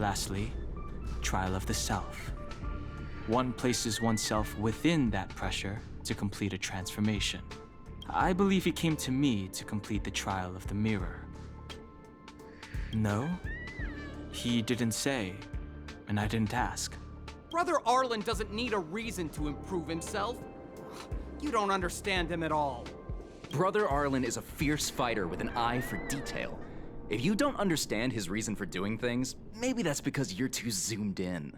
Lastly, trial of the self. One places oneself within that pressure to complete a transformation. I believe he came to me to complete the trial of the mirror. No? He didn't say, and I didn't ask. Brother Arlen doesn't need a reason to improve himself. You don't understand him at all. Brother Arlen is a fierce fighter with an eye for detail. If you don't understand his reason for doing things, maybe that's because you're too zoomed in.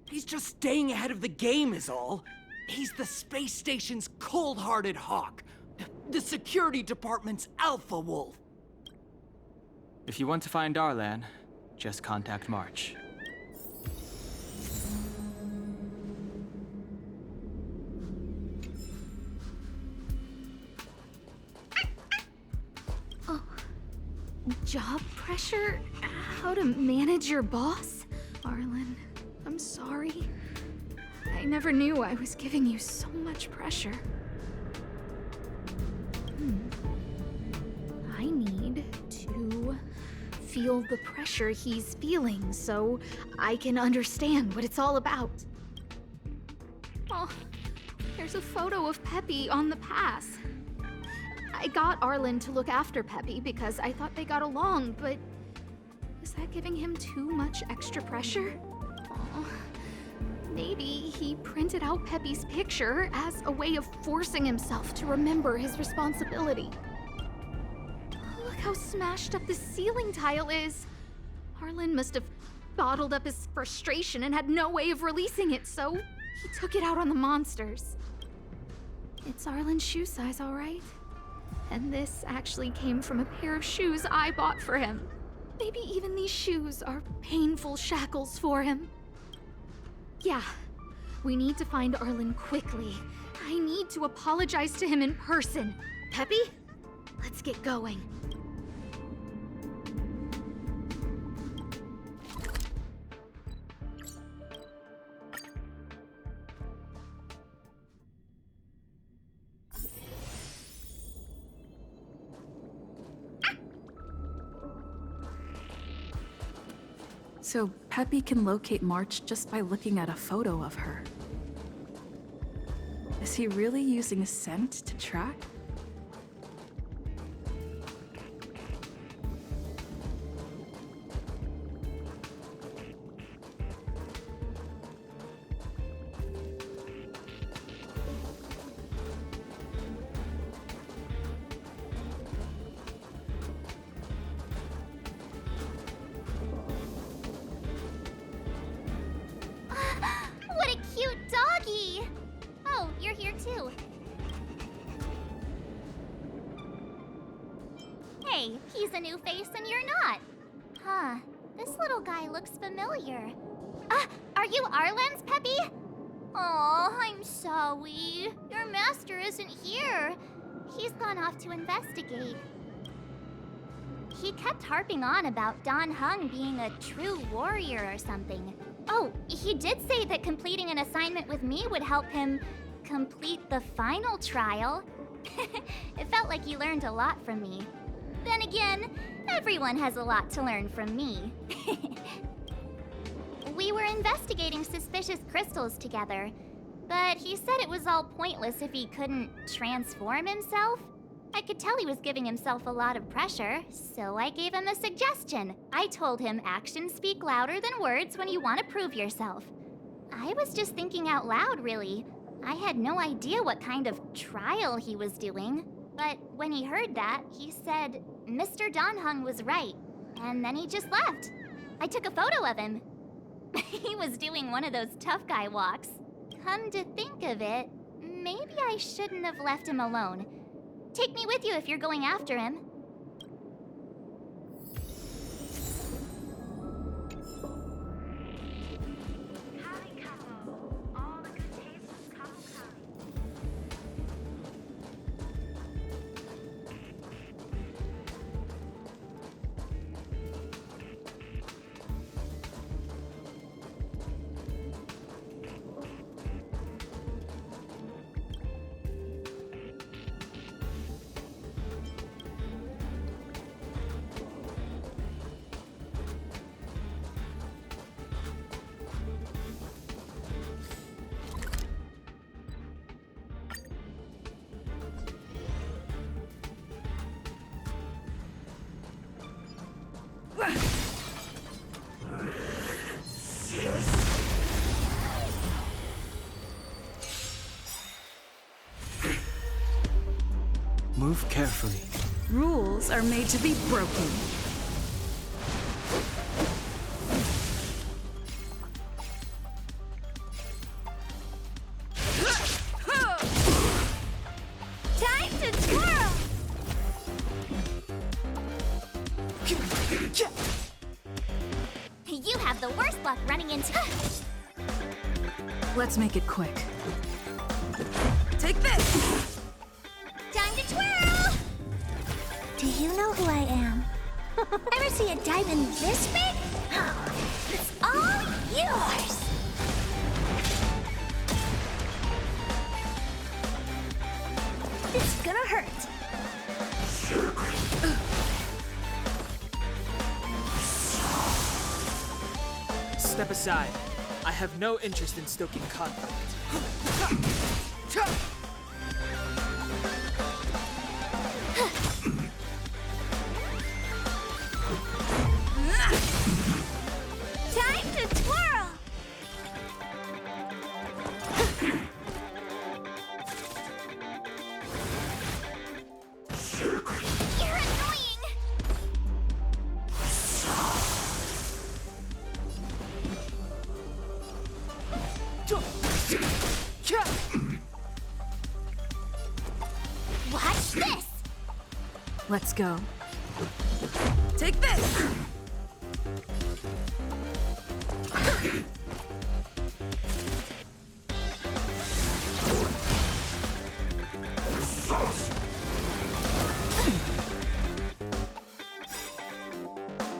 He's just staying ahead of the game is all. He's the space station's cold-hearted hawk. The security department's alpha wolf. If you want to find Arlan, just contact March. Job pressure? How to manage your boss? Arlen, I'm sorry. I never knew I was giving you so much pressure. I need to feel the pressure he's feeling so I can understand what it's all about. Oh, there's a photo of Peppy on the pass. I got Arlen to look after Peppy because I thought they got along, but is that giving him too much extra pressure? Oh, maybe he printed out Peppy's picture as a way of forcing himself to remember his responsibility. Look how smashed up the ceiling tile is. Arlen must have bottled up his frustration and had no way of releasing it, so he took it out on the monsters. It's Arlen's shoe size, all right? And this actually came from a pair of shoes I bought for him. Maybe even these shoes are painful shackles for him. Yeah, we need to find Arlen quickly. I need to apologize to him in person. Peppy, let's get going. So Peppy can locate March just by looking at a photo of her. Is he really using scent to track? What a cute doggy! Oh, you're here too. Hey, he's a new face and you're not. Huh, this little guy looks familiar. Are you Arlen's Peppy? Aw, I'm sorry. Your master isn't here. He's gone off to investigate. He kept harping on about Don Hung being a true warrior or something. Oh, he did say that completing an assignment with me would help him complete the final trial. It felt like he learned a lot from me. Then again, everyone has a lot to learn from me. We were investigating suspicious crystals together, but he said it was all pointless if he couldn't transform himself. I could tell he was giving himself a lot of pressure, so I gave him a suggestion. I told him actions speak louder than words when you want to prove yourself. I was just thinking out loud, really. I had no idea what kind of trial he was doing. But when he heard that, he said Mr. Don Hung was right, and then he just left. I took a photo of him. He was doing one of those tough guy walks. Come to think of it, maybe I shouldn't have left him alone. Take me with you if you're going after him. Move carefully. Rules are made to be broken. Time to twirl! You have the worst luck running into... Let's make it quick. Take this! Time to twirl! Do you know who I am? Ever see a diamond this big? It's all yours! It's gonna hurt. Step aside. I have no interest in stoking conflict. Time to twirl! You're annoying! Watch this! Let's go. Take this!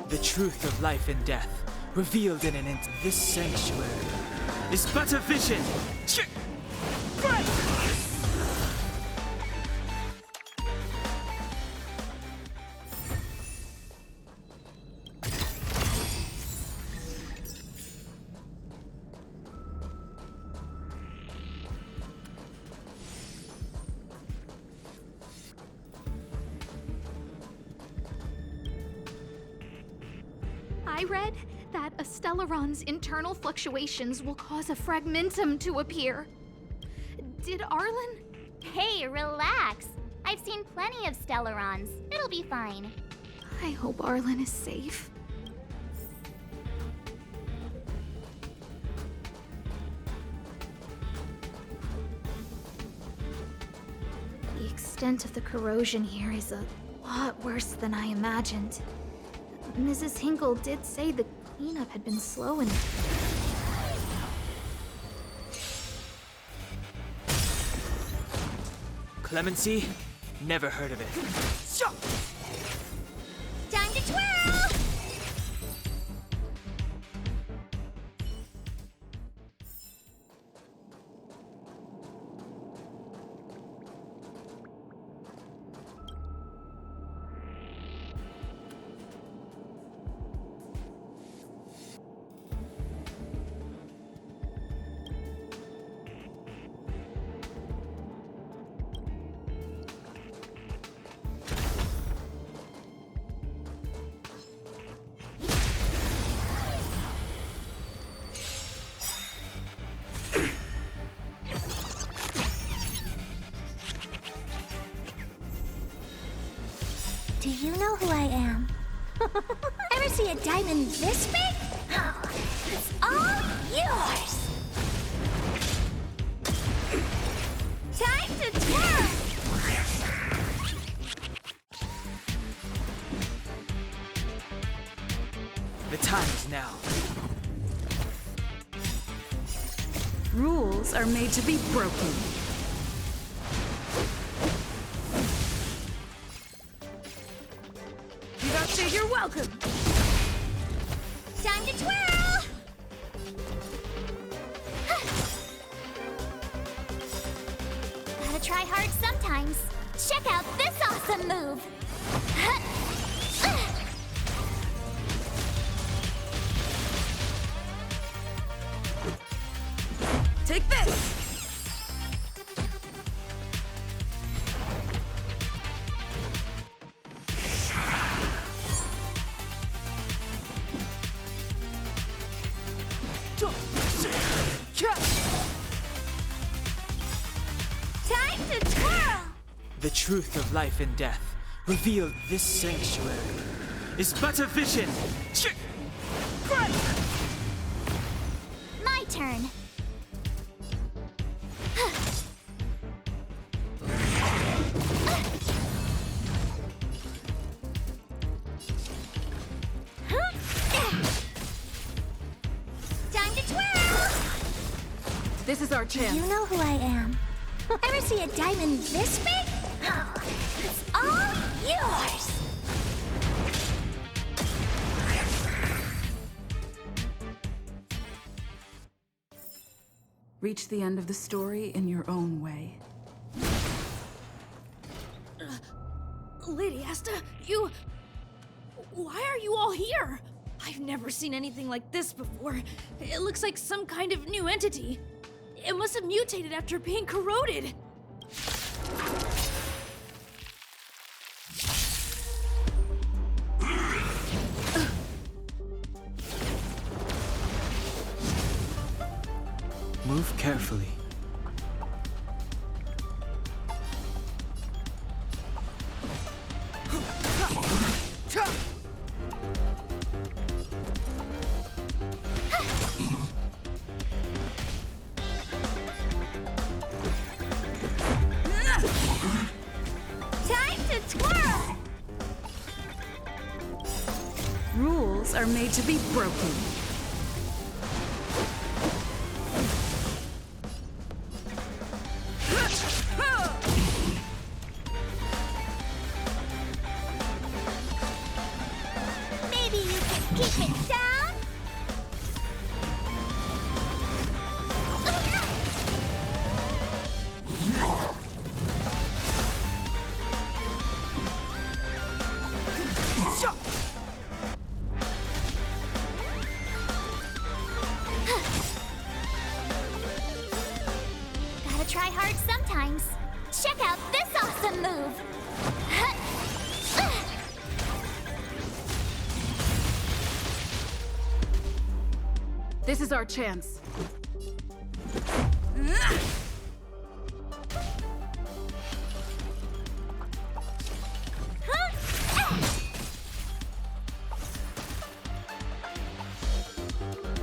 The truth of life and death, revealed in this sanctuary, is but a vision. I read that a Stellaron's internal fluctuations will cause a fragmentum to appear. Did Arlen? Hey, relax. I've seen plenty of Stellarons. It'll be fine. I hope Arlen is safe. The extent of the corrosion here is a lot worse than I imagined. Mrs. Hinkle did say the cleanup had been slow and... Clemency? Never heard of it. Time to twirl! Do you know who I am? Ever see a diamond this big? It's all yours! Time to twirl! The time is now. Rules are made to be broken. You don't say you're welcome. Time to twirl! Gotta try hard sometimes. Check out this awesome move! Take this! Time to twirl! The truth of life and death, revealed in this sanctuary, is but a vision. My turn. Time to twirl! This is our chance. You know who I am. Ever see a diamond this big? It's all yours! Reach the end of the story in your own way. Lady Asta, you... Why are you all here? I've never seen anything like this before. It looks like some kind of new entity. It must have mutated after being corroded. Move carefully. Time to twirl! Rules are made to be broken. Maybe you can keep it down? Gotta try hard sometimes. Check out this awesome move! This is our chance.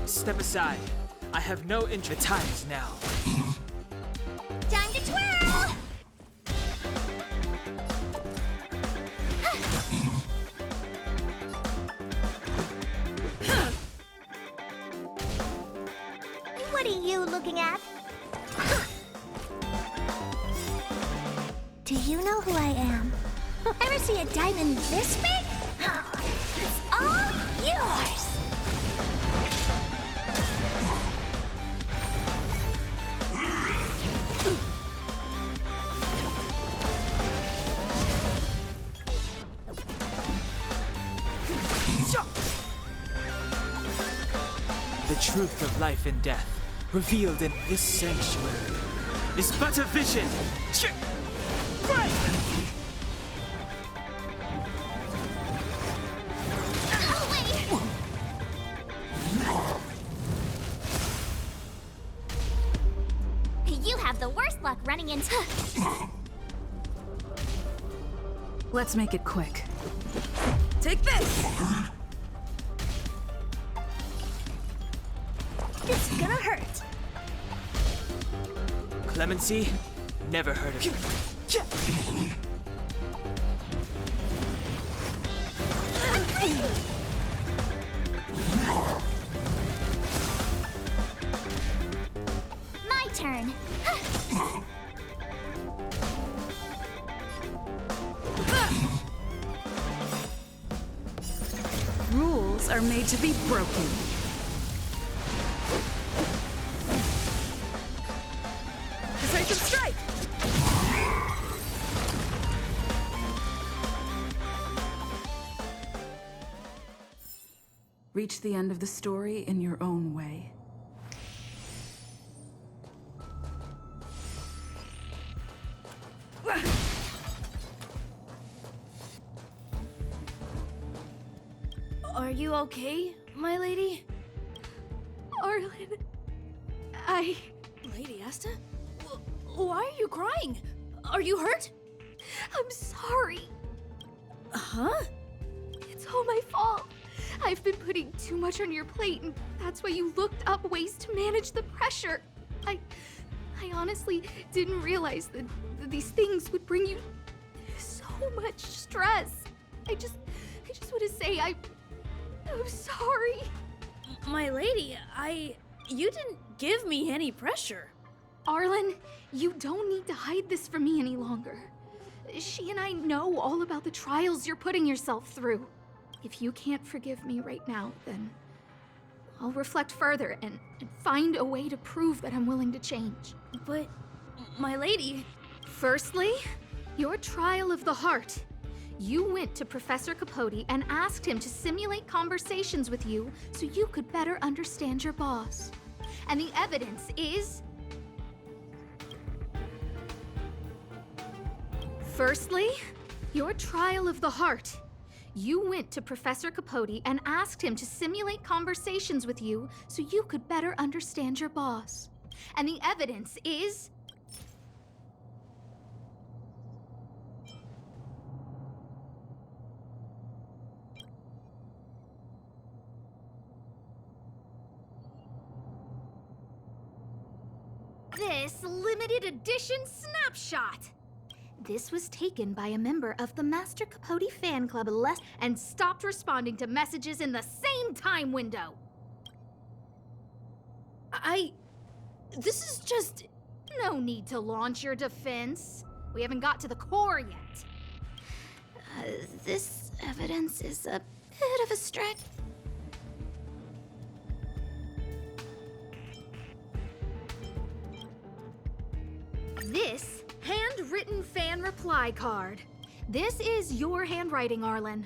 Step aside. I have no interest. The time is now. Time to twirl! What are you looking at? Do you know who I am? Ever see a diamond this big? It's all yours! The truth of life and death, revealed in this sanctuary, is but a vision. Oh, wait! You have the worst luck running into... Let's make it quick. Take this! This is gonna hurt. Clemency? Never heard of it. My turn. Rules are made to be broken. Decisive strike! Reach the end of the story in your own way. Are you okay, my lady? Arlen, Lady Asta? Why are you crying? Are you hurt? I'm sorry. Huh? It's all my fault. I've been putting too much on your plate, and that's why you looked up ways to manage the pressure. I honestly didn't realize that these things would bring you so much stress. I just want to say I'm sorry. My lady, you didn't give me any pressure. Arlen, you don't need to hide this from me any longer. She and I know all about the trials you're putting yourself through. If you can't forgive me right now, then I'll reflect further and find a way to prove that I'm willing to change. But, my lady... Firstly, your trial of the heart. You went to Professor Capote and asked him to simulate conversations with you so you could better understand your boss. And the evidence is... Firstly, your trial of the heart. You went to Professor Capote and asked him to simulate conversations with you so you could better understand your boss. And the evidence is... this limited edition snapshot. This was taken by a member of the Master Capote fan club and stopped responding to messages in the same time window. This is just... No need to launch your defense. We haven't got to the core yet. This evidence is a bit of a stretch. This handwritten fan reply card. This is your handwriting, Arlen.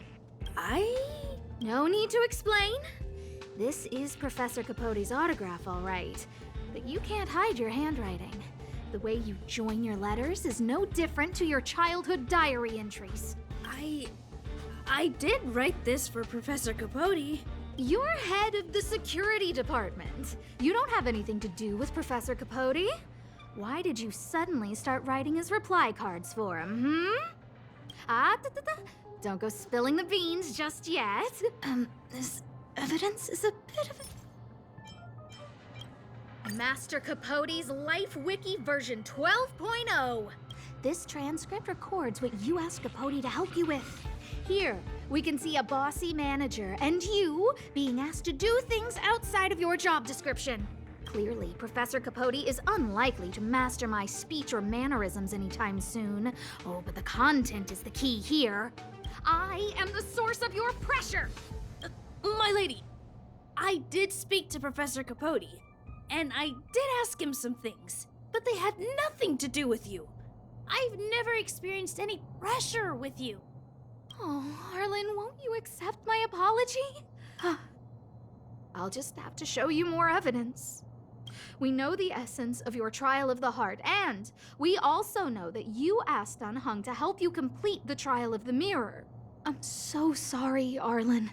No need to explain. This is Professor Capote's autograph, all right. But you can't hide your handwriting. The way you join your letters is no different to your childhood diary entries. I did write this for Professor Capote. You're head of the security department. You don't have anything to do with Professor Capote. Why did you suddenly start writing his reply cards for him, Don't go spilling the beans just yet. This evidence is a bit of a... Master Capote's Life Wiki version 12.0. This transcript records what you asked Capote to help you with. Here, we can see a bossy manager and you being asked to do things outside of your job description. Clearly, Professor Capote is unlikely to master my speech or mannerisms anytime soon. Oh, but the content is the key here. I am the source of your pressure! My lady, I did speak to Professor Capote, and I did ask him some things, but they had nothing to do with you. I've never experienced any pressure with you. Oh, Arlen, won't you accept my apology? I'll just have to show you more evidence. We know the essence of your trial of the heart, and we also know that you asked Dunhung to help you complete the trial of the mirror. I'm so sorry, Arlen.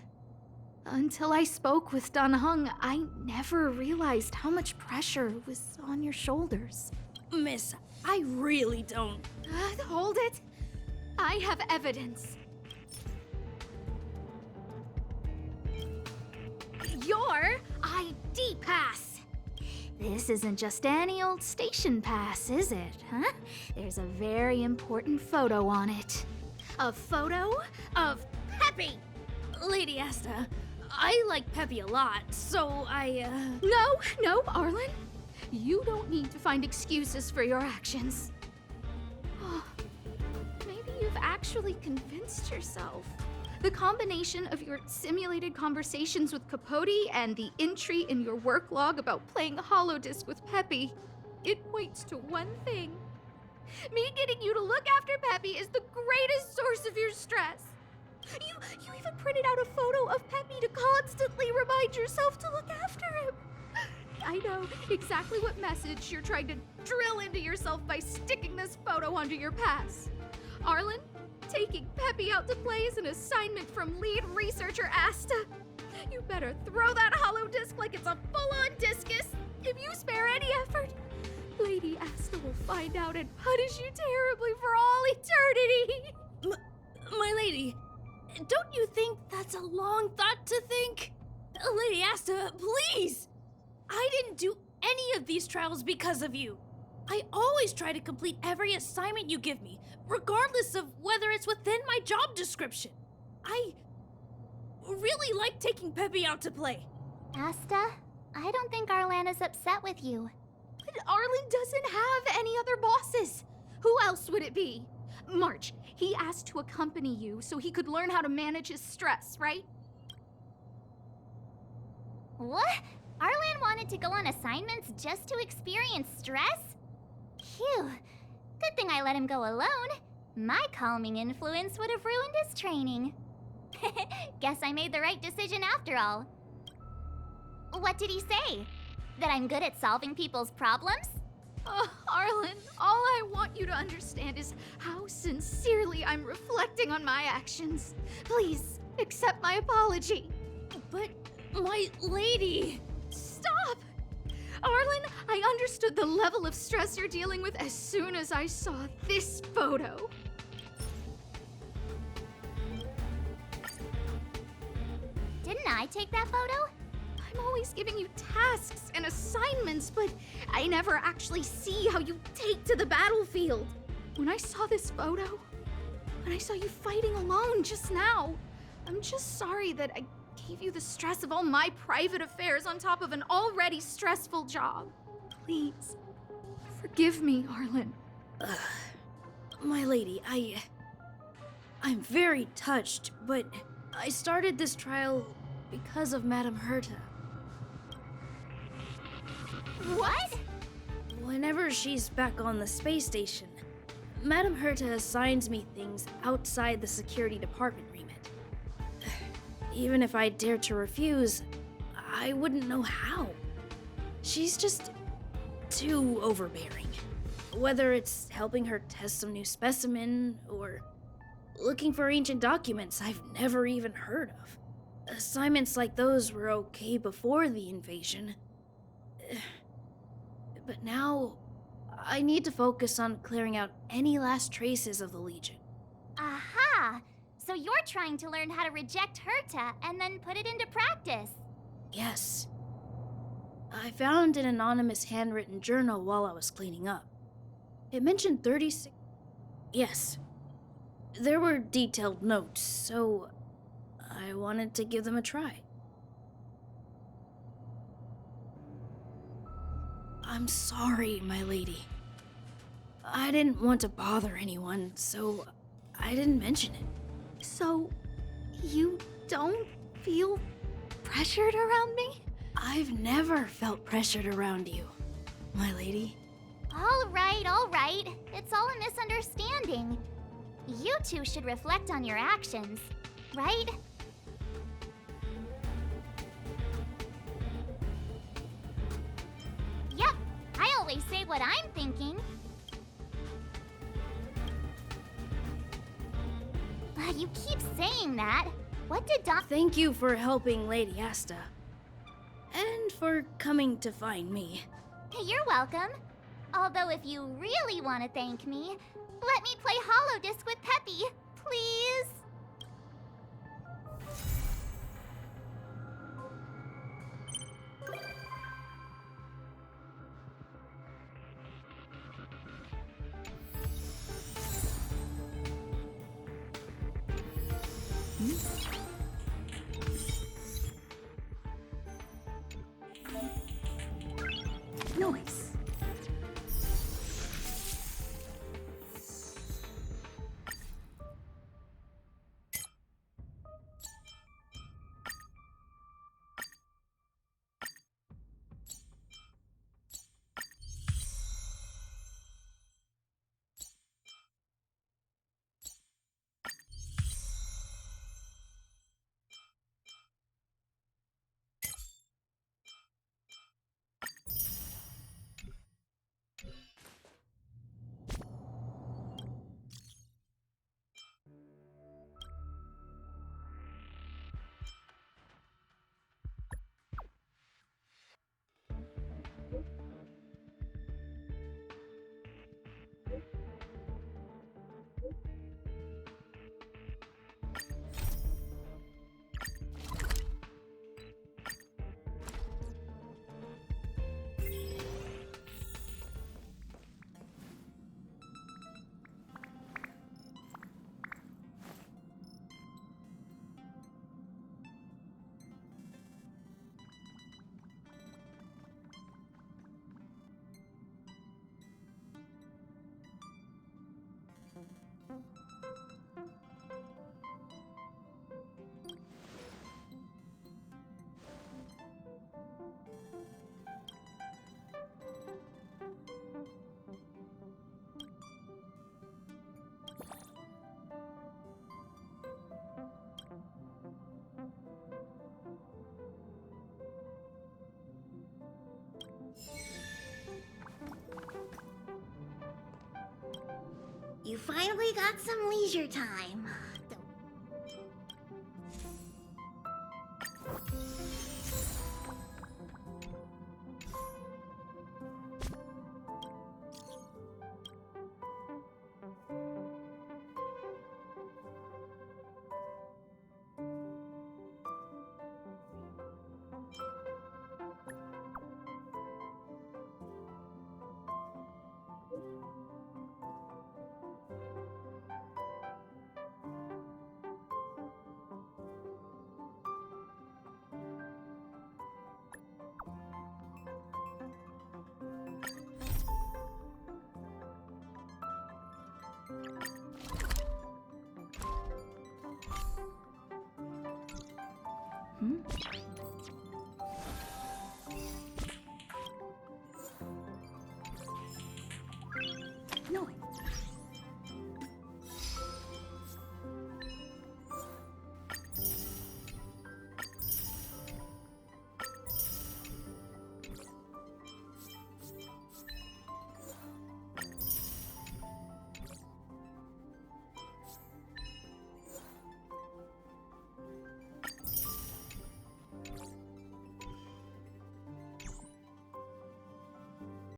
Until I spoke with Dunhung, I never realized how much pressure was on your shoulders. Miss, I really don't... Hold it. I have evidence. Your ID pass. This isn't just any old station pass, is it, huh? There's a very important photo on it. A photo of Peppy! Lady Asta, I like Peppy a lot, so No, Arlen. You don't need to find excuses for your actions. Oh, maybe you've actually convinced yourself. The combination of your simulated conversations with Capote and the entry in your work log about playing holodisc with Peppy, it points to one thing. Me getting you to look after Peppy is the greatest source of your stress. You even printed out a photo of Peppy to constantly remind yourself to look after him. I know exactly what message you're trying to drill into yourself by sticking this photo onto your pass. Arlen, taking Peppy out to play is an assignment from lead researcher Asta. You better throw that holodisc like it's a full-on disc find out and punish you terribly for all eternity. My lady, don't you think that's a long thought to think? Lady Asta, please! I didn't do any of these trials because of you. I always try to complete every assignment you give me, regardless of whether it's within my job description. I really like taking Peppy out to play. Asta, I don't think Arlan is upset with you. But Arlen doesn't have any other bosses. Who else would it be? March, he asked to accompany you so he could learn how to manage his stress, right? What? Arlan wanted to go on assignments just to experience stress? Phew. Good thing I let him go alone. My calming influence would have ruined his training. Guess I made the right decision after all. What did he say? That I'm good at solving people's problems? Oh, Arlen, all I want you to understand is how sincerely I'm reflecting on my actions. Please, accept my apology. But, my lady... Stop! Arlen, I understood the level of stress you're dealing with as soon as I saw this photo. Didn't I take that photo? I'm always giving you tasks and assignments, but I never actually see how you take to the battlefield. When I saw this photo, when I saw you fighting alone just now, I'm just sorry that I gave you the stress of all my private affairs on top of an already stressful job. Please, forgive me, Arlen. My lady, I'm very touched, but I started this trial because of Madame Herta. What? Whenever she's back on the space station, Madame Herta assigns me things outside the security department remit. Even if I dared to refuse, I wouldn't know how. She's just too overbearing. Whether it's helping her test some new specimen or looking for ancient documents I've never even heard of. Assignments like those were okay before the invasion. But now, I need to focus on clearing out any last traces of the Legion. Aha! So you're trying to learn how to reject Herta and then put it into practice. Yes. I found an anonymous handwritten journal while I was cleaning up. It mentioned 36... Yes. There were detailed notes, so I wanted to give them a try. I'm sorry, my lady. I didn't want to bother anyone, so I didn't mention it. So, you don't feel pressured around me? I've never felt pressured around you, my lady. All right. It's all a misunderstanding. You two should reflect on your actions, right? Yep, I always say what I'm thinking. You keep saying that. What did Don... Thank you for helping Lady Asta. And for coming to find me. You're welcome. Although if you really want to thank me, let me play Holodisc with Peppy, please. Nice. finally got some leisure time. Hmm?